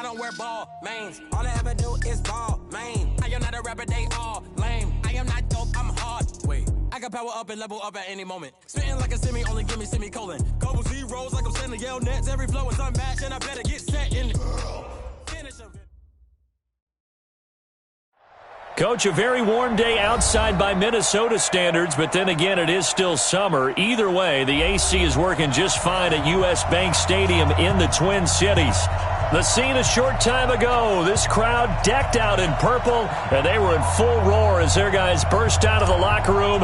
don't wear ball mains. All I ever do is ball main. I am not a rapper, they all lame. I am not dope, I'm hard. Wait, I can power up and level up at any moment. Spitting like a semi, only give me semicolon. Couple zeros like I'm sending yell nets. Every flow is unmatched, and I better get set in. Finish them. Coach, a very warm day outside by Minnesota standards, but then again, it is still summer. Either way, the AC is working just fine at U.S. Bank Stadium in the Twin Cities. The scene a short time ago, this crowd decked out in purple, and they were in full roar as their guys burst out of the locker room.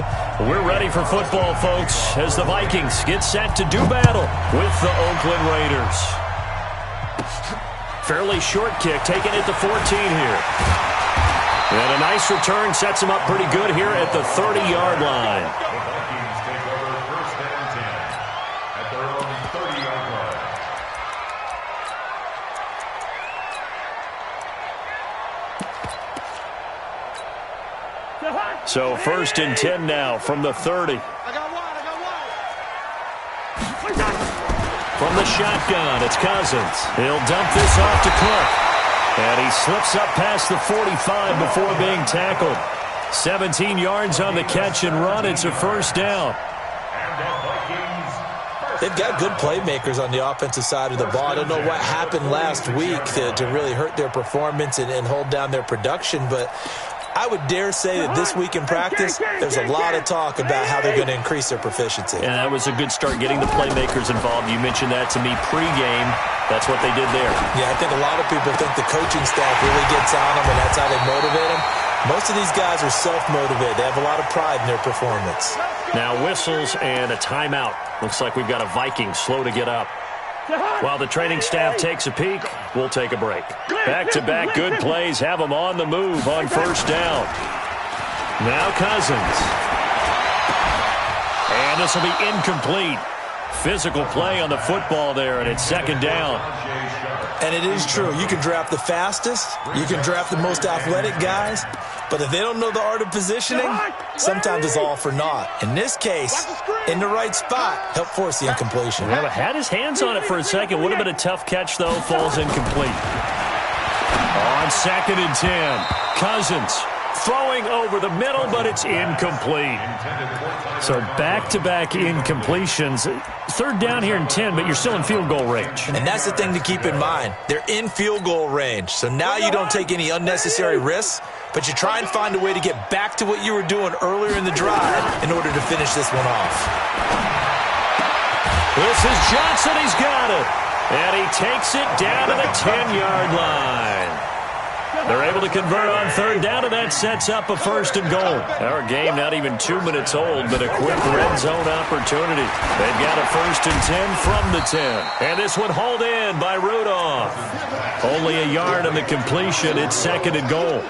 We're ready for football, folks, as the Vikings get set to do battle with the Oakland Raiders. Fairly short kick, taken at the 14 here. And a nice return sets him up pretty good here at the 30-yard line. The Vikings take over first and 10 at their own 30-yard line. So first and 10 now from the 30. From the shotgun, it's Cousins. He'll dump this off to Cook. And he slips up past the 45 before being tackled. 17 yards on the catch and run. It's a first down. They've got good playmakers on the offensive side of the ball. I don't know what happened last week to really hurt their performance and hold down their production, but I would dare say that this week in practice, there's a lot of talk about how they're going to increase their proficiency. And that was a good start getting the playmakers involved. You mentioned that to me pregame. That's what they did there. Yeah, I think a lot of people think the coaching staff really gets on them, and that's how they motivate them. Most of these guys are self-motivated. They have a lot of pride in their performance. Now whistles and a timeout. Looks like we've got a Viking slow to get up. While the training staff takes a peek, we'll take a break. Back-to-back good plays have them on the move on first down. Now Cousins. And this will be incomplete. Physical play on the football there, and it's second down. And it is true. You can draft the fastest. You can draft the most athletic guys. But if they don't know the art of positioning, sometimes it's all for naught. In this case, in the right spot, help force the incompletion. Well, had his hands on it for a second. Would have been a tough catch, though. Falls incomplete. On second and 10, Cousins throwing over the middle, but it's incomplete. So back-to-back incompletions. Third down here and 10, but you're still in field goal range. And that's the thing to keep in mind. They're in field goal range. So now you don't take any unnecessary risks, but you try and find a way to get back to what you were doing earlier in the drive in order to finish this one off. This is Johnson. He's got it. And he takes it down to the 10-yard line. They're able to convert on third down, and that sets up a first and goal. Our game not even 2 minutes old, but a quick red zone opportunity. They've got a first and 10 from the 10. And this one hauled in by Rudolph. Only a yard on the completion. It's second and goal.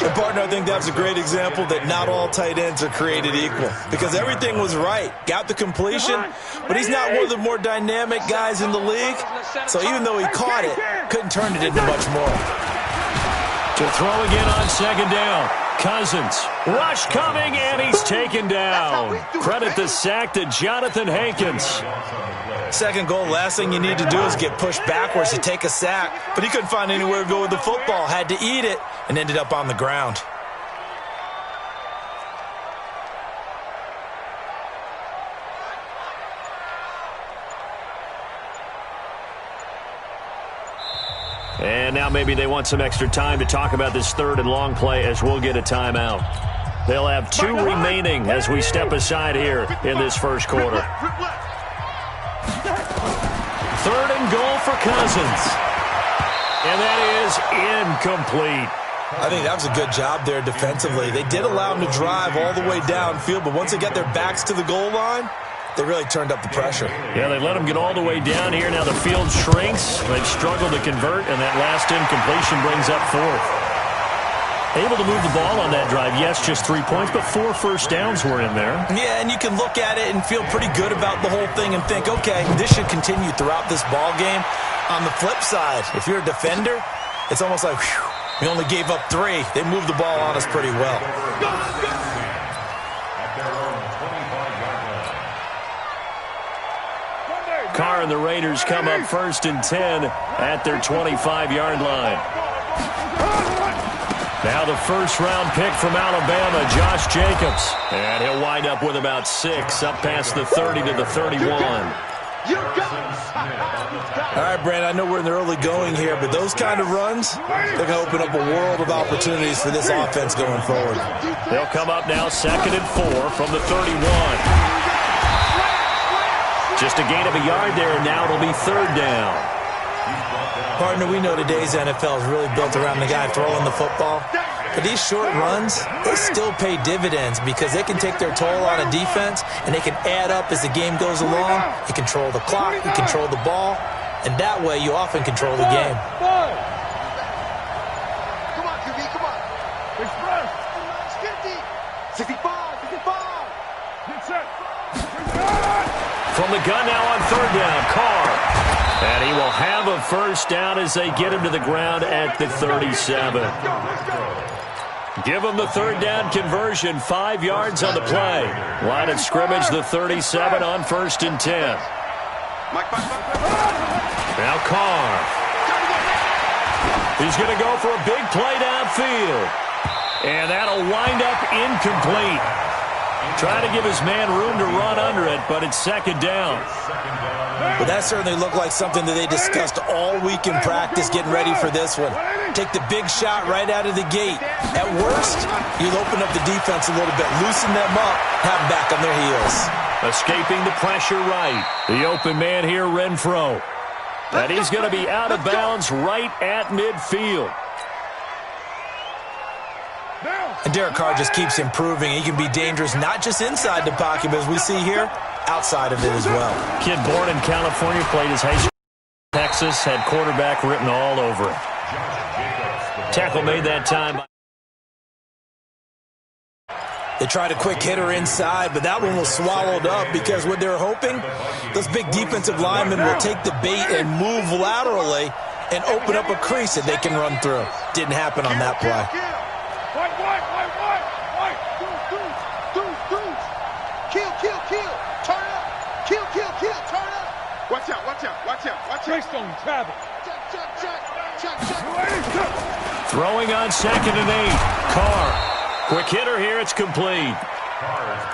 And partner, I think that's a great example that not all tight ends are created equal, because everything was right. Got the completion, but he's not one of the more dynamic guys in the league. So even though he caught it, couldn't turn it into much more. To throw again on second down. Cousins. Rush coming, and he's taken down. Credit the sack to Jonathan Hankins. Second goal, last thing you need to do is get pushed backwards to take a sack. But he couldn't find anywhere to go with the football. Had to eat it and ended up on the ground. And now maybe they want some extra time to talk about this third and long play as we'll get a timeout. They'll have 2 remaining as we step aside here in this first quarter. Third and goal for Cousins. And that is incomplete. I think that was a good job there defensively. They did allow them to drive all the way downfield, but once they got their backs to the goal line, they really turned up the pressure. Yeah, they let them get all the way down here. Now the field shrinks. They've struggled to convert, and that last incompletion brings up fourth. Able to move the ball on that drive. Yes, just 3 points, but 4 first downs were in there. Yeah, and you can look at it and feel pretty good about the whole thing and think, okay, this should continue throughout this ball game. On the flip side, if you're a defender, it's almost like, whew, we only gave up 3. They moved the ball on us pretty well. Carr and the Raiders come up 1st and 10 at their 25-yard line. Now the first-round pick from Alabama, Josh Jacobs. And he'll wind up with about 6, up past the 30 to the 31. All right, Brand, I know we're in the early going here, but those kind of runs, they're going to open up a world of opportunities for this offense going forward. They'll come up now 2nd and 4 from the 31. Just a gain of a yard there, and now it'll be 3rd down. Partner, we know today's NFL is really built around the guy throwing the football. But these short runs, they still pay dividends because they can take their toll on a defense and they can add up as the game goes along. You control the clock, you control the ball, and that way you often control the game. Come on, QB, come on. Express. 50. 65, 55. Get set. From the gun now on 3rd down, Carr. And he will have a first down as they get him to the ground at the 37. Give him the 3rd down conversion, 5 yards on the play. Line of scrimmage, the 37 on 1st and 10. Now Carr. He's going to go for a big play downfield. And that'll wind up incomplete. Trying to give his man room to run under it, but it's 2nd down. Well, that certainly looked like something that they discussed all week in practice getting ready for this one. Take the big shot right out of the gate. At worst, you'll open up the defense a little bit, loosen them up, have them back on their heels. Escaping the pressure right. The open man here, Renfro. And he's going to be out of bounds right at midfield. And Derek Carr just keeps improving. He can be dangerous not just inside the pocket, but as we see here, outside of it as well. Kid born in California, played his high school in Texas, had quarterback written all over him. Tackle made that time. They tried a quick hitter inside, but that one was swallowed up because what they're hoping, those big defensive linemen will take the bait and move laterally and open up a crease that they can run through. Didn't happen on that play. Kill. Turn up. Kill. Turn up. Watch out. Greystone, travel. Check. Throwing on 2nd and 8. Carr. Quick hitter here. It's complete.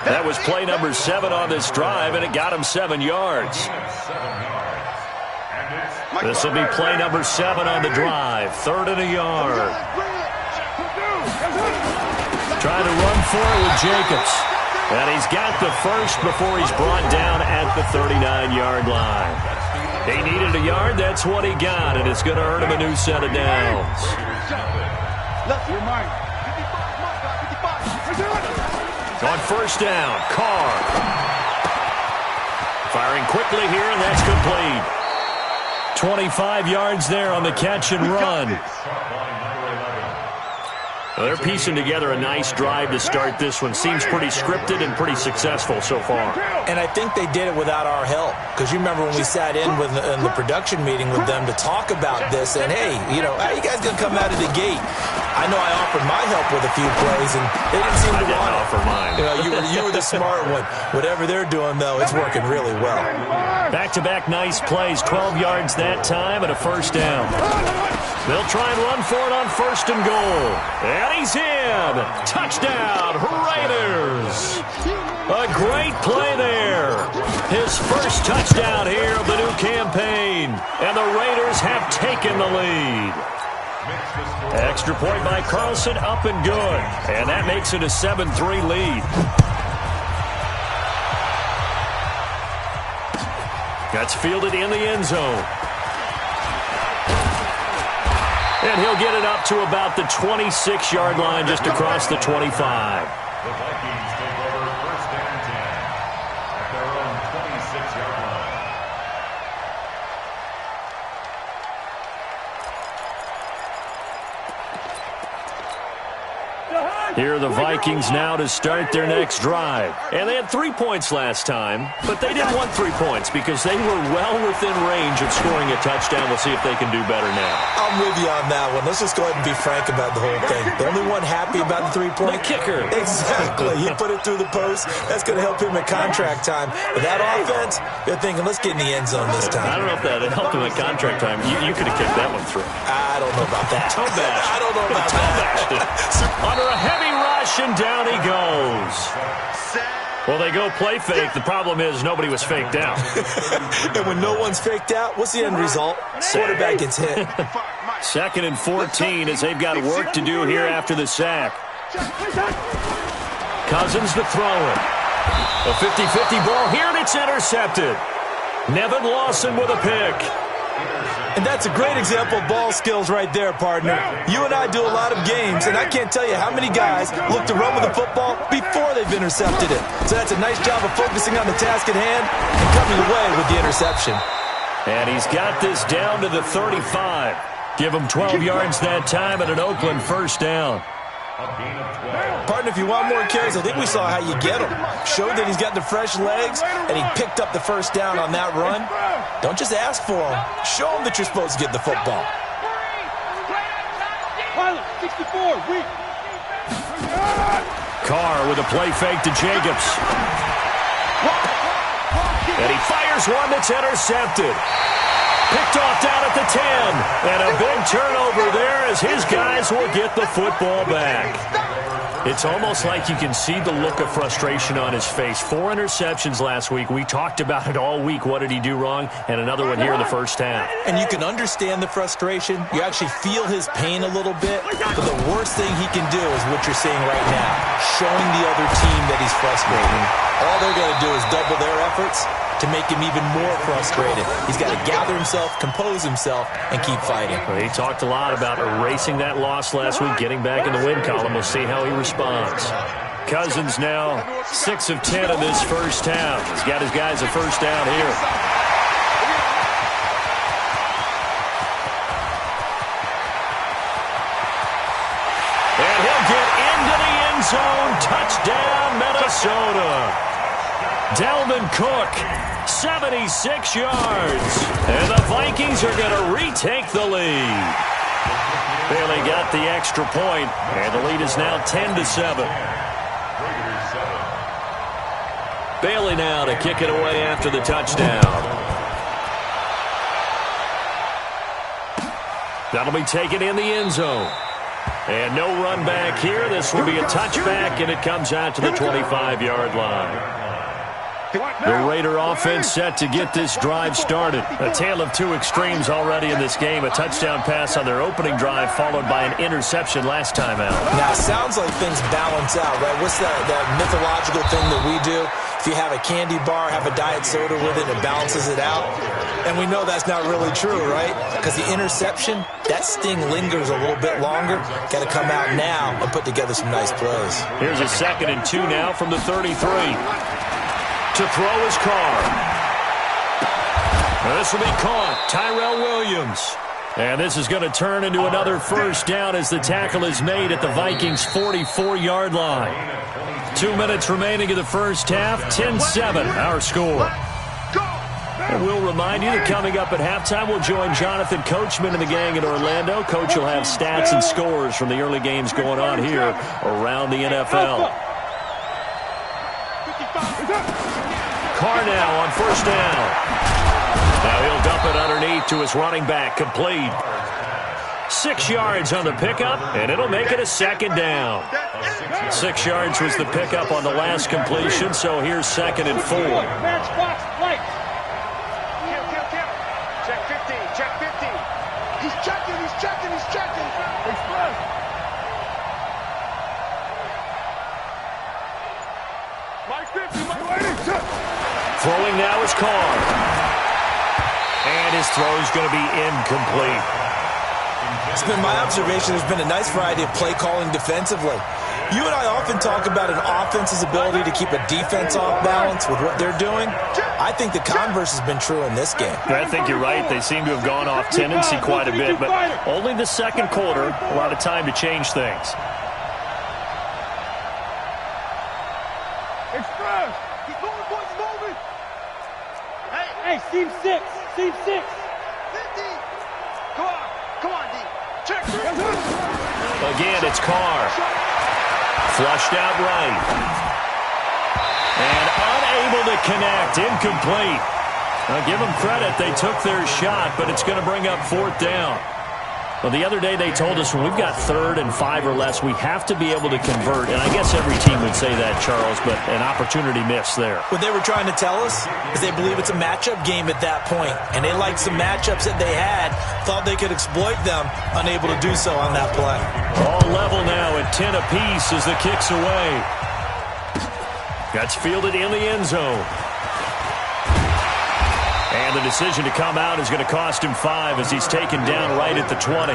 That was play number 7 on this drive, and it got him 7 yards. This will be play number 7 on the drive. 3rd and a yard. Trying to run for it with Jacobs. And he's got the first before he's brought down at the 39-yard line. He needed a yard. That's what he got, and it's going to earn him a new set of downs. On 1st down, Carr. Firing quickly here, and that's complete. 25 yards there on the catch and run. Well, they're piecing together a nice drive to start this one. Seems pretty scripted and pretty successful so far. And I think they did it without our help. Because you remember when we sat in the production meeting with them to talk about this. And, hey, how you guys going to come out of the gate? I know I offered my help with a few plays, and they didn't seem to want it. Offer mine. You were the smart one. Whatever they're doing, though, it's working really well. Back-to-back nice plays. 12 yards that time and a first down. They'll try and run for it on 1st and goal. And he's in. Touchdown, Raiders. A great play there. His first touchdown here of the new campaign. And the Raiders have taken the lead. Extra point by Carlson, up and good. And that makes it a 7-3 lead. That's fielded in the end zone. And he'll get it up to about the 26-yard line, just across the 25. The Vikings take over 1st and 10 at their own 26-yard line. Here are the Vikings now to start their next drive. And they had 3 points last time, but they didn't want 3 points because they were well within range of scoring a touchdown. We'll see if they can do better now. I'm with you on that one. Let's just go ahead and be frank about the whole thing. The only one happy about the 3-point? The kicker. Exactly. He put it through the post. That's going to help him at contract time. But that offense, they're thinking, let's get in the end zone this time. I don't know if that helped him at contract time. You could have kicked that one through. I don't know about that. Toe bash. I don't know about that. Under a heavy rush, and down he goes. Well, they go play fake. The problem is nobody was faked out. And when no one's faked out, what's the end result? Quarterback gets hit. 2nd and 14 as they've got work to do here after the sack. Cousins to throw it. A 50-50 ball here, and it's intercepted. Nevin Lawson with a pick. And that's a great example of ball skills right there, partner. You and I do a lot of games, and I can't tell you how many guys look to run with the football before they've intercepted it. So that's a nice job of focusing on the task at hand and coming away with the interception. And he's got this down to the 35. Give him 12 yards that time and an Oakland first down. Partner, if you want more carries, I think we saw how you get him. Showed that he's got the fresh legs, and he picked up the first down on that run. Don't just ask for him. Show him that you're supposed to get the football. Carr with a play fake to Jacobs. And he fires one that's intercepted. Picked off down at the 10. And a big turnover there as his guys will get the football back. It's almost like you can see the look of frustration on his face. 4 interceptions last week. We talked about it all week. What did he do wrong? And another one here in the first half. And you can understand the frustration. You actually feel his pain a little bit. But the worst thing he can do is what you're seeing right now. Showing the other team that he's frustrated. All they're going to do is double their efforts to make him even more frustrated. He's got to gather himself, compose himself, and keep fighting. Well, he talked a lot about erasing that loss last week, getting back in the win column. We'll see how he responds. Cousins now 6 of 10 in this first half. He's got his guys a first down here. And he'll get into the end zone. Touchdown, Minnesota. Dalvin Cook, 76 yards. And the Vikings are going to retake the lead. Bailey got the extra point, and the lead is now 10-7. Bailey now to kick it away after the touchdown. That'll be taken in the end zone. And no run back here. This will be a touchback, and it comes out to the 25-yard line. The Raider offense set to get this drive started. A tale of two extremes already in this game. A touchdown pass on their opening drive followed by an interception last time out. Now, it sounds like things balance out, right? What's that mythological thing that we do? If you have a candy bar, have a diet soda with it, it balances it out. And we know that's not really true, right? Because the interception, that sting lingers a little bit longer. Got to come out now and put together some nice plays. Here's a 2nd and 2 now from the 33. To throw his Carr. Now this will be caught. Tyrell Williams. And this is going to turn into another first down as the tackle is made at the Vikings' 44-yard line. 2 minutes remaining in the first half. 10-7, our score. And we'll remind you that coming up at halftime, we'll join Jonathan Coachman and the gang in Orlando. Coach will have stats and scores from the early games going on here around the NFL. Carr now on first down. Now he'll dump it underneath to his running back, complete. 6 yards on the pickup, and it'll make it a 2nd down. 6 yards was the pickup on the last completion, so here's 2nd and 4. Check 50, check 50. He's checking, he's checking, he's checking. Express. Throwing now is Carr. And his throw is going to be incomplete. It's been my observation there's been a nice variety of play calling defensively. You and I often talk about an offense's ability to keep a defense off balance with what they're doing. I think the converse has been true in this game. I think you're right. They seem to have gone off tendency quite a bit, but only the second quarter, a lot of time to change things. Team 6. Team 6. 50. Come on, D. Check. Again, it's Carr. Flushed out right. And unable to connect. Incomplete. Now, give them credit. They took their shot, but it's going to bring up 4th down. Well, the other day they told us when we've got 3rd and 5 or less, we have to be able to convert. And I guess every team would say that, Charles, but an opportunity missed there. What they were trying to tell us is they believe it's a matchup game at that point, and they liked some matchups that they had, thought they could exploit them, unable to do so on that play. All level now at 10 apiece as the kick's away. That's fielded in the end zone. And the decision to come out is going to cost him 5 as he's taken down right at the 20.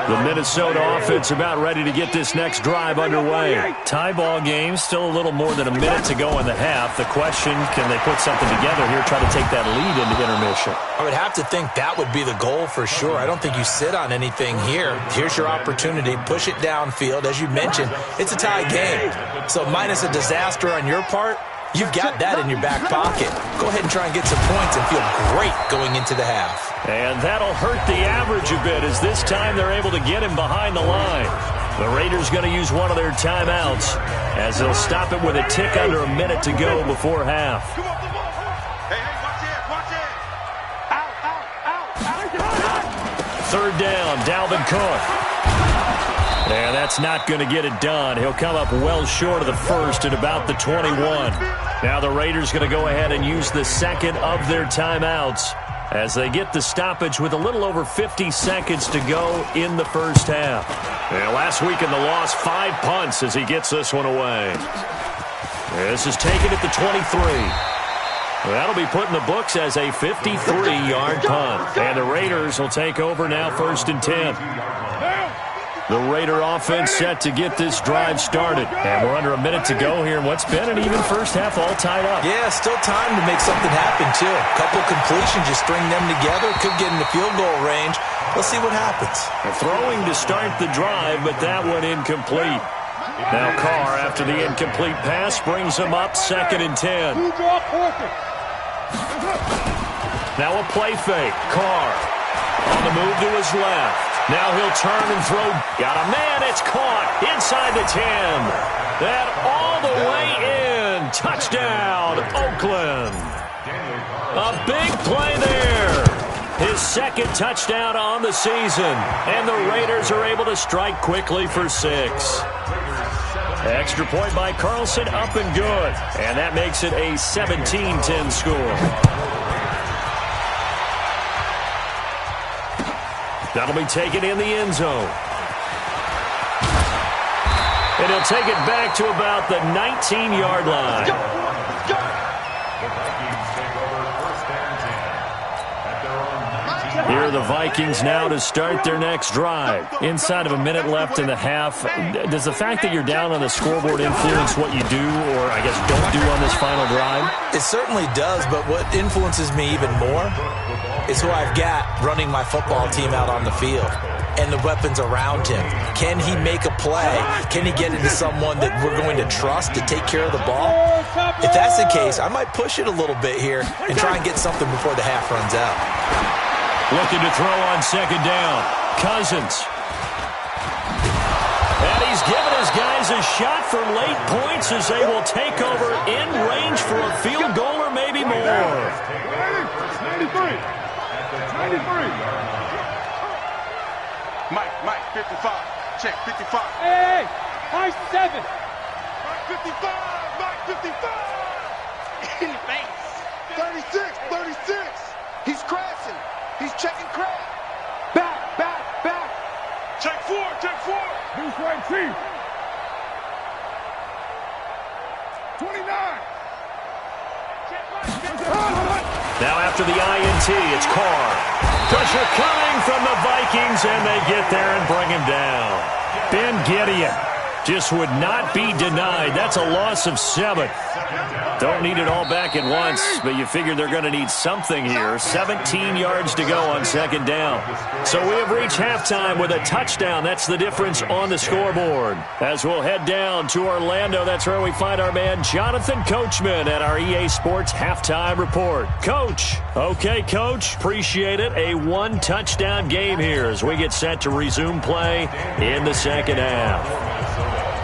The Minnesota offense about ready to get this next drive underway. Tie ball game, still a little more than a minute to go in the half. The question, can they put something together here, try to take that lead into intermission? I would have to think that would be the goal for sure. I don't think you sit on anything here. Here's your opportunity. Push it downfield. As you mentioned, it's a tie game. So minus a disaster on your part, you've got that in your back pocket. Go ahead and try and get some points and feel great going into the half. And that'll hurt the average a bit as this time they're able to get him behind the line. The Raiders going to use one of their timeouts as they'll stop it with a tick under a minute to go before half. Hey, watch it. Out. 3rd down, Dalvin Cook. And that's not going to get it done. He'll come up well short of the first at about the 21. Now the Raiders going to go ahead and use the second of their timeouts as they get the stoppage with a little over 50 seconds to go in the first half. And last week in the loss, 5 punts as he gets this one away. This is taken at the 23. That'll be put in the books as a 53-yard punt. And the Raiders will take over now 1st and 10. The Raider offense set to get this drive started. And we're under a minute to go here in what's been an even first half all tied up. Yeah, still time to make something happen, too. A couple completions, just string them together. Could get in the field goal range. Let's see what happens. Throwing to start the drive, but that one incomplete. Now Carr, after the incomplete pass, brings him up 2nd and 10. Now a play fake. Carr on the move to his left. Now he'll turn and throw. Got a man. It's caught inside the 10. That all the way in. Touchdown, Oakland. A big play there. His 2nd touchdown on the season. And the Raiders are able to strike quickly for 6. Extra point by Carlson, up and good. And that makes it a 17-10 score. That'll be taken in the end zone. And he'll take it back to about the 19-yard line. Here are the Vikings now to start their next drive. Inside of a minute left in the half. Does the fact that you're down on the scoreboard influence what you do or, I guess, don't do on this final drive? It certainly does, but what influences me even more is who I've got running my football team out on the field and the weapons around him. Can he make a play? Can he get into someone that we're going to trust to take care of the ball? If that's the case, I might push it a little bit here and try and get something before the half runs out. Looking to throw on 2nd down. Cousins. And he's given his guys a shot for late points as they will take over in range for a field goal or maybe more. 93. Mike, 55. Check, 55. Hey, Mike 7. Mike 55. In the face. 36. He's crashing. He's checking crash. Back. Check 4. Who's right, Chief? 29. Now after the INT, it's Carr. Pressure coming from the Vikings, and they get there and bring him down. Ben Gideon just would not be denied. That's a loss of 7. Don't need it all back at once, but you figure they're going to need something here. 17 yards to go on second down. So we have reached halftime with a touchdown. That's the difference on the scoreboard. As we'll head down to Orlando, that's where we find our man Jonathan Coachman at our EA Sports Halftime Report. Coach. Okay, Coach. Appreciate it. A one-touchdown game here as we get set to resume play in the second half.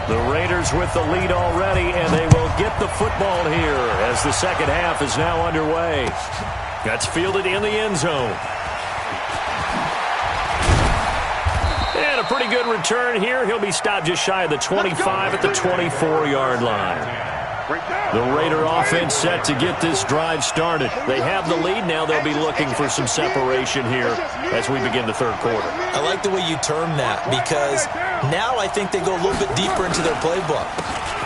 The Raiders with the lead already, and they will get the football here as the second half is now underway. That's fielded in the end zone. And a pretty good return here. He'll be stopped just shy of the 25 at the 24-yard line. The Raider offense set to get this drive started. They have the lead. Now they'll be looking for some separation here as we begin the third quarter. I like the way you term that because now I think they go a little bit deeper into their playbook.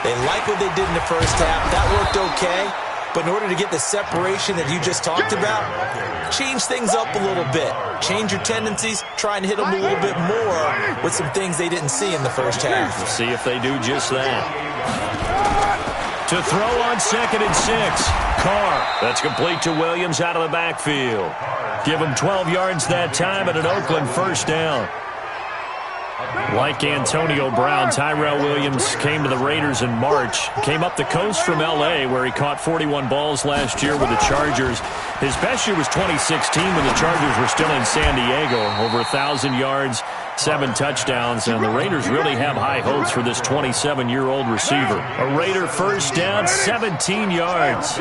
They like what they did in the first half. That worked okay. But in order to get the separation that you just talked about, change things up a little bit. Change your tendencies. Try and hit them a little bit more with some things they didn't see in the first half. We'll see if they do just that. To throw on 2nd and 6. Carr. That's complete to Williams out of the backfield. Give him 12 yards that time and an Oakland first down. Like Antonio Brown, Tyrell Williams came to the Raiders in March. Came up the coast from L.A. where he caught 41 balls last year with the Chargers. His best year was 2016 when the Chargers were still in San Diego. Over 1,000 yards, 7 touchdowns, and the Raiders really have high hopes for this 27-year-old receiver. A Raider first down, 17 yards.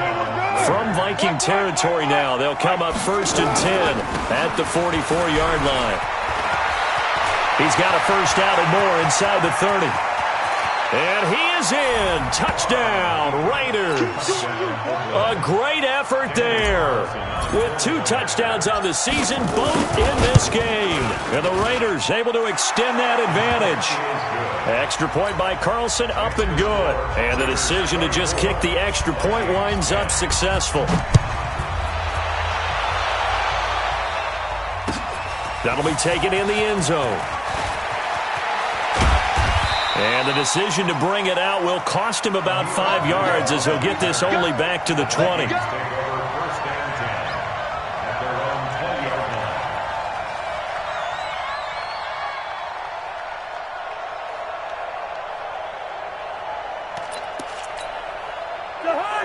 From Viking territory now, they'll come up 1st and 10 at the 44-yard line. He's got a first down and more inside the 30. And he is in. Touchdown, Raiders. A great effort there. With 2 touchdowns on the season, both in this game. And the Raiders able to extend that advantage. Extra point by Carlson, up and good. And the decision to just kick the extra point winds up successful. That'll be taken in the end zone. And the decision to bring it out will cost him about 5 yards as he'll get this only back to the 20.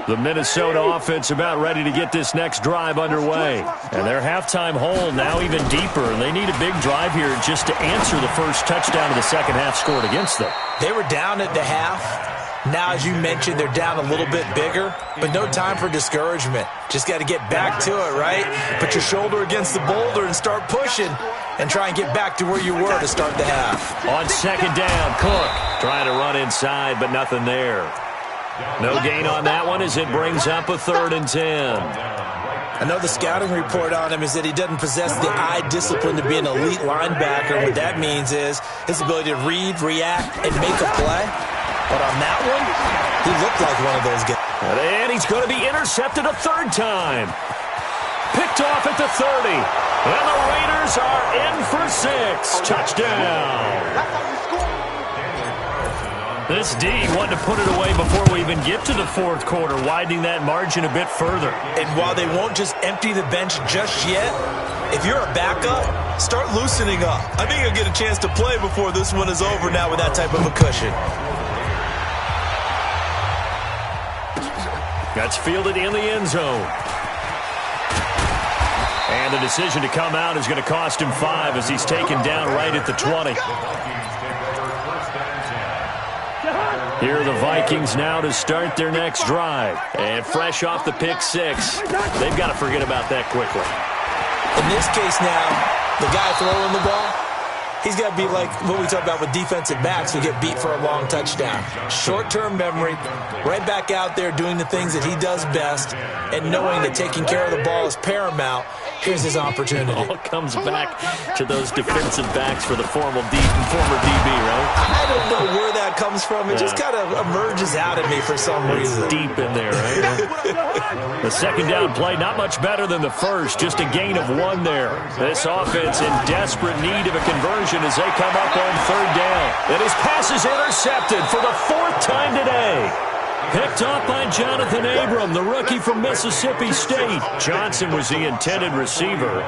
The Minnesota offense about ready to get this next drive underway. And their halftime hole now even deeper. They need a big drive here just to answer the first touchdown of the second half scored against them. They were down at the half. Now, as you mentioned, they're down a little bit bigger, but no time for discouragement. Just got to get back to it, right? Put your shoulder against the boulder and start pushing and try and get back to where you were to start the half. On second down, Cook trying to run inside, but nothing there. No gain on that one as it brings up a 3rd and 10. I know the scouting report on him is that he doesn't possess the eye discipline to be an elite linebacker. What that means is his ability to read, react, and make a play. But on that one, he looked like one of those guys. And he's going to be intercepted a 3rd time. Picked off at the 30. And the Raiders are in for 6. Touchdown. This D wanted to put it away before we even get to the 4th quarter, widening that margin a bit further. And while they won't just empty the bench just yet, if you're a backup, start loosening up. I think you'll get a chance to play before this one is over now with that type of a cushion. That's fielded in the end zone. And the decision to come out is going to cost him 5 as he's taken down right at the 20. Here are the Vikings now to start their next drive. And fresh off the pick 6, they've got to forget about that quickly. In this case now, the guy throwing the ball, he's got to be like what we talk about with defensive backs who get beat for a long touchdown. Short-term memory, right back out there doing the things that he does best, and knowing that taking care of the ball is paramount. Here's his opportunity. It all comes back to those defensive backs for the former DB, right? I don't know where that comes from. It just kind of emerges out of me for some reason. Deep in there, right? The second down play, not much better than the first. Just a gain of 1 there. This offense in desperate need of a conversion possession as they come up on third down. And his pass is intercepted for the fourth time today. Picked off by Jonathan Abram, the rookie from Mississippi State. Johnson was the intended receiver.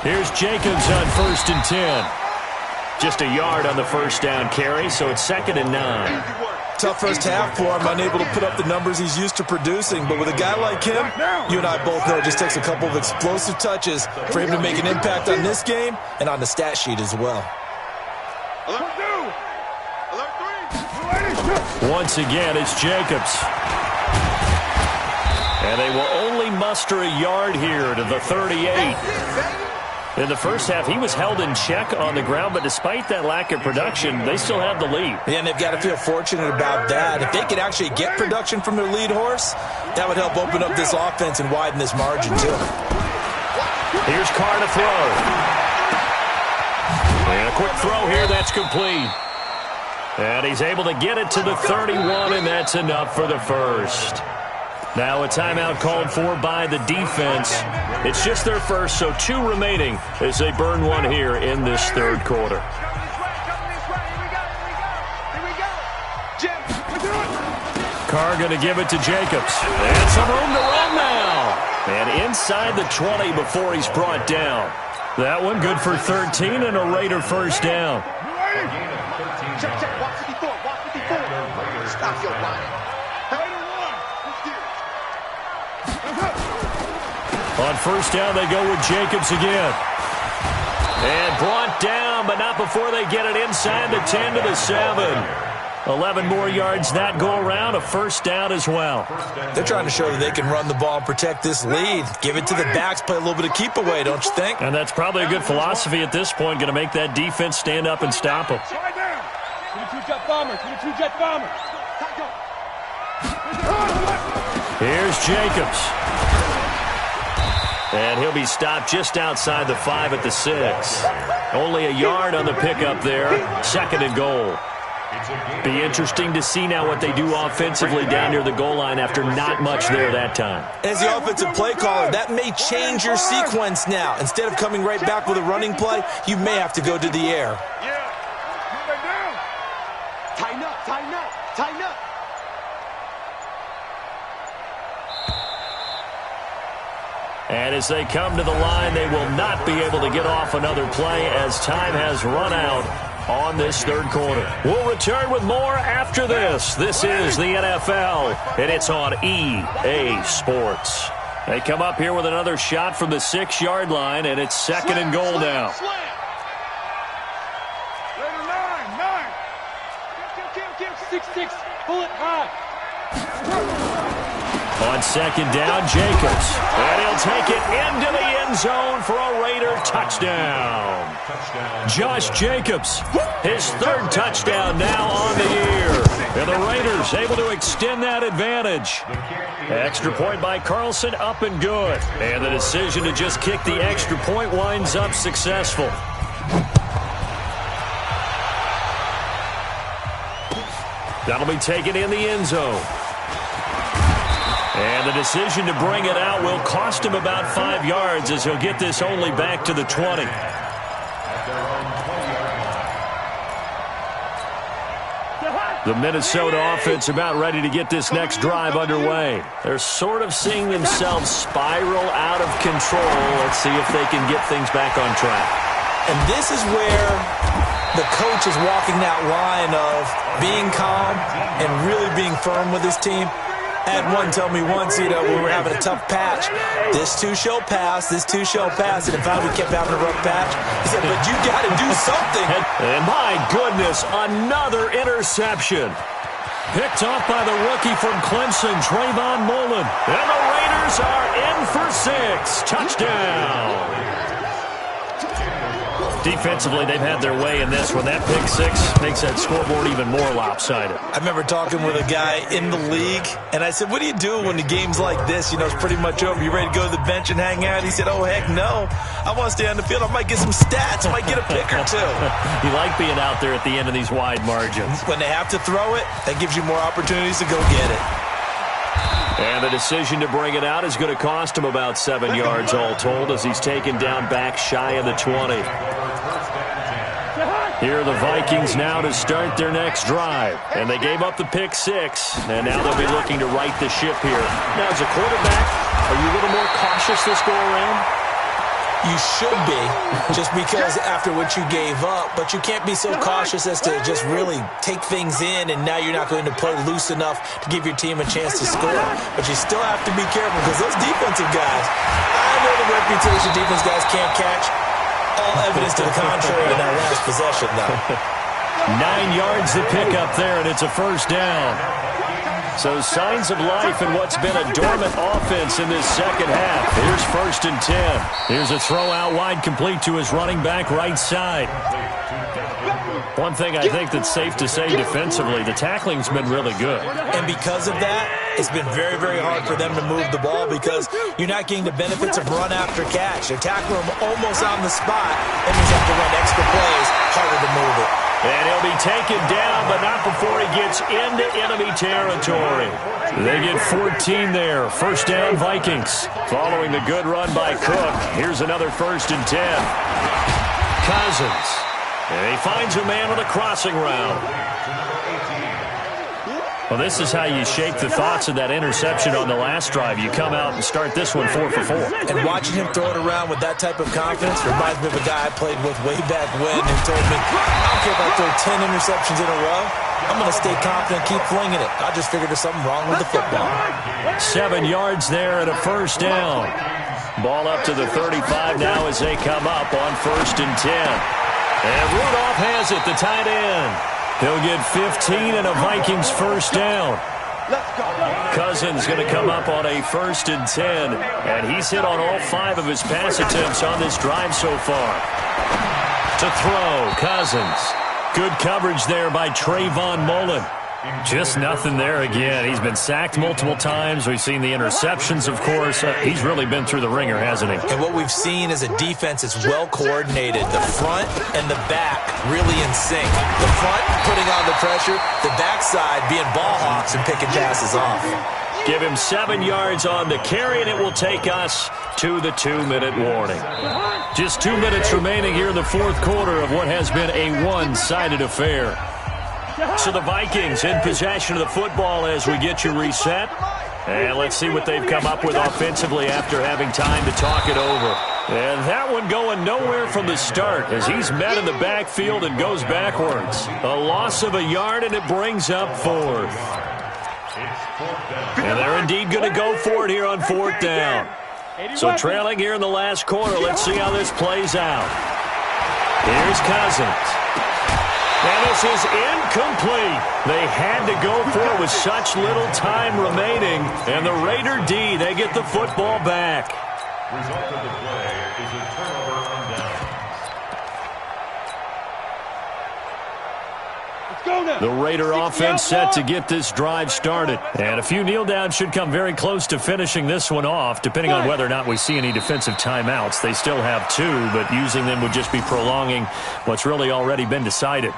Here's Jacobs on 1st and 10. Just a yard on the first down carry, so it's 2nd and 9. Tough first half for him, unable to put up the numbers he's used to producing. But with a guy like him, you and I both know it just takes a couple of explosive touches for him to make an impact on this game and on the stat sheet as well. Once again, it's Jacobs. And they will only muster a yard here to the 38. In the first half, he was held in check on the ground, but despite that lack of production, they still have the lead. Yeah, and they've got to feel fortunate about that. If they could actually get production from their lead horse, that would help open up this offense and widen this margin, too. Here's Carr to throw. And a quick throw here, that's complete. And he's able to get it to the 31, and that's enough for the first. Now a timeout called for by the defense. It's just their first, so 2 remaining as they burn one here in this third quarter. Carr going to give it to Jacobs. And some room to run now. And inside the 20 before he's brought down. That one good for 13 and a Raider first down. Check, check. Watch 54. Watch 54. Stop your line. On first down, they go with Jacobs again. And brought down, but not before they get it inside the 10 to the 7. 11 more yards that go around, a first down as well. They're trying to show that they can run the ball and protect this lead. Give it to the backs, play a little bit of keep away, don't you think? And that's probably a good philosophy at this point, going to make that defense stand up and stop them. 22-jet bomber, 22-jet bomber. Here's Jacobs. And he'll be stopped just outside the 5 at the 6. Only a yard on the pickup there. 2nd and goal. Be interesting to see now what they do offensively down near the goal line after not much there that time. As the offensive play caller, that may change your sequence now. Instead of coming right back with a running play, you may have to go to the air. Tighten up, tighten up, tighten up. And as they come to the line, they will not be able to get off another play as time has run out on this third quarter. We'll return with more after this. This is the NFL, and it's on EA Sports. They come up here with another shot from the 6-yard line, and it's 2nd and goal now. Six, pull it high. On 2nd down, Jacobs. And he'll take it into the end zone for a Raider touchdown. Josh Jacobs, his 3rd touchdown now on the year. And the Raiders able to extend that advantage. Extra point by Carlson, up and good. And the decision to just kick the extra point winds up successful. That'll be taken in the end zone. And the decision to bring it out will cost him about 5 yards as he'll get this only back to the 20. The Minnesota offense about ready to get this next drive underway. They're sort of seeing themselves spiral out of control. Let's see if they can get things back on track. And this is where the coach is walking that line of being calm and really being firm with his team. I had one tell me once, we were having a tough patch. This too shall pass, this too shall pass. And in fact, we kept having a rough patch. He said, but you got to do something. And my goodness, another interception. Picked off by the rookie from Clemson, Trayvon Mullen. And the Raiders are in for 6. Touchdown. Defensively, they've had their way in this one. That pick six makes that scoreboard even more lopsided. I remember talking with a guy in the league, and I said, what do you do when the game's like this? You know, it's pretty much over. You ready to go to the bench and hang out? He said, oh, heck no. I want to stay on the field. I might get some stats. I might get a pick or two. You like being out there at the end of these wide margins. When they have to throw it, that gives you more opportunities to go get it. And the decision to bring it out is going to cost him about 7 yards all told as he's taken down back shy of the 20. Here are the Vikings now to start their next drive. And they gave up the pick six, and now they'll be looking to right the ship here. Now, as a quarterback, are you a little more cautious this go-around? You should be, just because after what you gave up, but you can't be so cautious as to just really take things in, and now you're not going to play loose enough to give your team a chance to score. But you still have to be careful because those defensive guys, I know the reputation defense guys can't catch. All evidence to the contrary in that last possession, though. 9 yards to pick up there, and it's a first down. So signs of life in what's been a dormant offense in this second half. Here's 1st and 10. Here's a throw out wide complete to his running back right side. One thing I think that's safe to say defensively, the tackling's been really good. And because of that, it's been very, very hard for them to move the ball because you're not getting the benefits of run after catch. They tackle him almost on the spot, and you have to run extra plays, harder to move it. And he'll be taken down, but not before he gets into enemy territory. They get 14 there. First down, Vikings. Following the good run by Cook, here's another 1st and 10. Cousins. And he finds a man on a crossing route. Well, this is how you shape the thoughts of that interception on the last drive. You come out and start this one 4 for 4. And watching him throw it around with that type of confidence reminds me of a guy I played with way back when who told me, I don't care if I throw 10 interceptions in a row. I'm going to stay confident, keep flinging it. I just figured there's something wrong with the football. 7 yards there and a first down. Ball up to the 35 now as they come up on 1st and 10. And Rudolph has it, the tight end. He'll get 15 and a Vikings first down. Cousins going to come up on a 1st and 10. And he's hit on all 5 of his pass attempts on this drive so far. To throw, Cousins. Good coverage there by Trayvon Mullen. Just nothing there again. He's been sacked multiple times. We've seen the interceptions, of course. He's really been through the ringer, hasn't he? And what we've seen is a defense that's well coordinated. The front and the back really in sync. The front putting on the pressure, the backside being ball hawks and picking passes off. Give him 7 yards on the carry, and it will take us to the 2-minute warning. Just 2 minutes remaining here in the fourth quarter of what has been a one-sided affair. So the Vikings in possession of the football as we get you reset. And let's see what they've come up with offensively after having time to talk it over. And that one going nowhere from the start as he's met in the backfield and goes backwards. A loss of a yard, and it brings up 4th. And they're indeed going to go for it here on 4th down. So trailing here in the last quarter, let's see how this plays out. Here's Cousins. And this is incomplete. They had to go for it with such little time remaining. And the Raider D, they get the football back. Result of the play is a turnover on downs. The Raider offense set to get this drive started. And a few kneel downs should come very close to finishing this one off, depending on whether or not we see any defensive timeouts. They still have 2, but using them would just be prolonging what's really already been decided.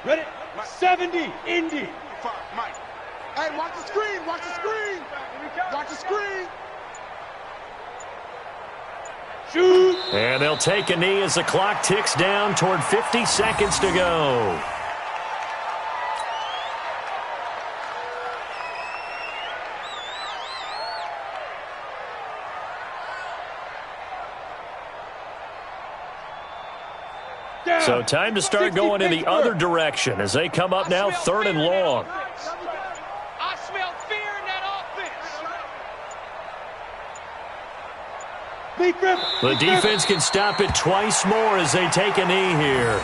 Ready? 70, Indy. Mike. Hey, watch the screen, watch the screen. Watch the screen. Shoot. And they'll take a knee as the clock ticks down toward 50 seconds to go. So time to start going in the other direction as they come up now 3rd and long. I smell fear in that offense. The defense can stop it twice more as they take a knee here.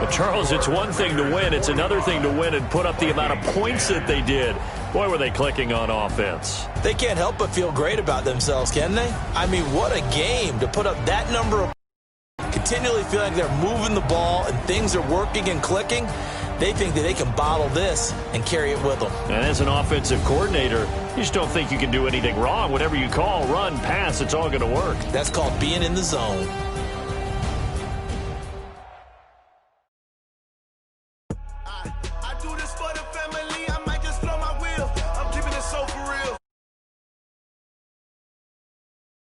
Well, Charles, it's one thing to win. It's another thing to win and put up the amount of points that they did. Boy, were they clicking on offense. They can't help but feel great about themselves, can they? I mean, what a game to put up that number of continually feeling like they're moving the ball and things are working and clicking. They think that they can bottle this and carry it with them. And as an offensive coordinator, you just don't think you can do anything wrong. Whatever you call, run, pass, it's all going to work. That's called being in the zone.